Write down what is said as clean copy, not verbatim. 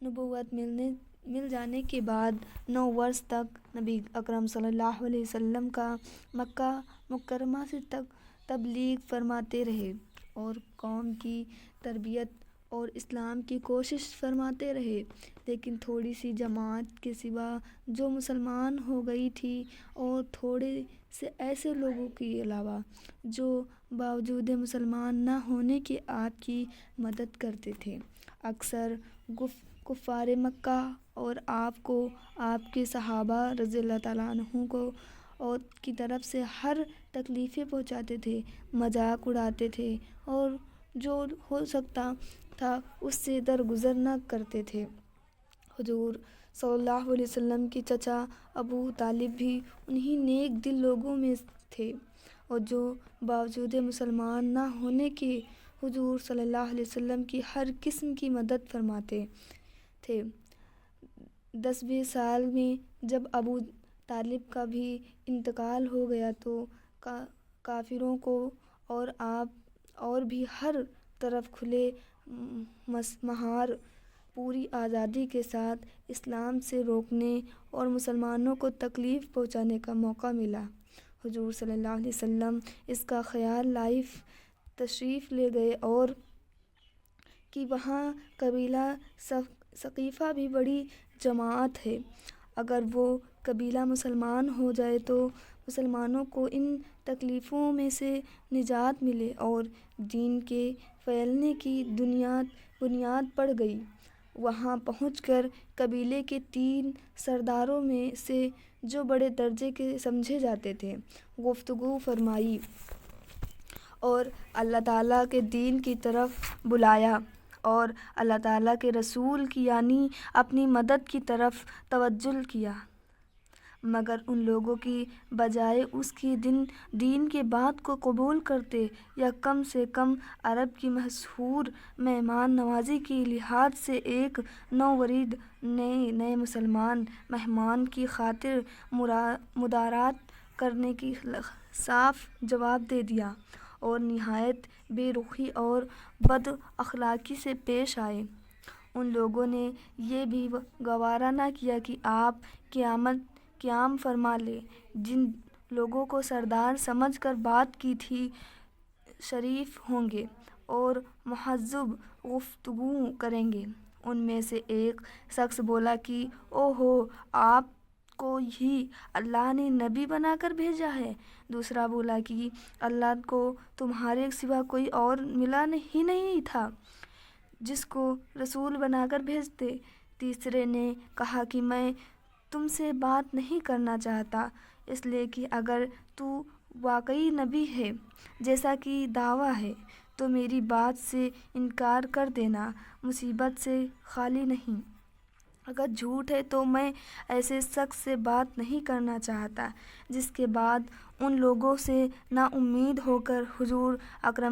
نبوت مل جانے کے بعد 9 برس تک نبی اکرم صلی اللہ علیہ وسلم کا مکہ مکرمہ سے تبلیغ فرماتے رہے اور قوم کی تربیت اور اسلام کی کوشش فرماتے رہے، لیکن تھوڑی سی جماعت کے سوا جو مسلمان ہو گئی تھی اور تھوڑے سے ایسے لوگوں کے علاوہ جو باوجود مسلمان نہ ہونے کے آپ کی مدد کرتے تھے، اکثر کفار مکہ اور آپ کو آپ کے صحابہ رضی اللہ تعالیٰ عنہ کو اور کی طرف سے ہر تکلیفیں پہنچاتے تھے، مذاق اڑاتے تھے اور جو ہو سکتا تھا اس سے درگزر نہ کرتے تھے۔ حضور صلی اللہ علیہ وسلم کے چچا ابو طالب بھی انہی نیک دل لوگوں میں تھے اور جو باوجود مسلمان نہ ہونے کے حضور صلی اللہ علیہ وسلم کی ہر قسم کی مدد فرماتے تھے۔ 10ویں سال میں جب ابو طالب کا بھی انتقال ہو گیا تو کافروں کو اور آپ اور بھی ہر طرف کھلے مہار پوری آزادی کے ساتھ اسلام سے روکنے اور مسلمانوں کو تکلیف پہنچانے کا موقع ملا۔ حضور صلی اللہ علیہ وسلم اس کا خیال لائف تشریف لے گئے اور کہ وہاں قبیلہ ثقیفہ بھی بڑی جماعت ہے، اگر وہ قبیلہ مسلمان ہو جائے تو مسلمانوں کو ان تکلیفوں میں سے نجات ملے اور دین کے پھیلنے کی بنیاد پڑ گئی۔ وہاں پہنچ کر قبیلے کے 3 سرداروں میں سے جو بڑے درجے کے سمجھے جاتے تھے گفتگو فرمائی اور اللہ تعالیٰ کے دین کی طرف بلایا اور اللہ تعالیٰ کے رسول کی یعنی اپنی مدد کی طرف توجہ کیا، مگر ان لوگوں کی بجائے اس کی دین کے بات کو قبول کرتے یا کم سے کم عرب کی مشہور مہمان نوازی کے لحاظ سے ایک نوورید نئے مسلمان مہمان کی خاطر مدارات کرنے کی صاف جواب دے دیا اور نہایت بے رخی اور بد اخلاقی سے پیش آئے۔ ان لوگوں نے یہ بھی گوارا نہ کیا کہ آپ قیام فرما لیں، جن لوگوں کو سردار سمجھ کر بات کی تھی شریف ہوں گے اور مہذب گفتگو کریں گے۔ ان میں سے ایک شخص بولا کہ اوہو، آپ کو ہی اللہ نے نبی بنا کر بھیجا ہے۔ دوسرا بولا کہ اللہ کو تمہارے سوا کوئی اور ملا ہی نہیں تھا جس کو رسول بنا کر بھیجتے۔ تیسرے نے کہا کہ میں تم سے بات نہیں کرنا چاہتا، اس لیے کہ اگر تو واقعی نبی ہے جیسا کہ دعویٰ ہے تو میری بات سے انکار کر دینا، مصیبت سے خالی نہیں۔ اگر جھوٹ ہے تو میں ایسے شخص سے بات نہیں کرنا چاہتا۔ جس کے بعد ان لوگوں سے نا امید ہو کر حضور اکرم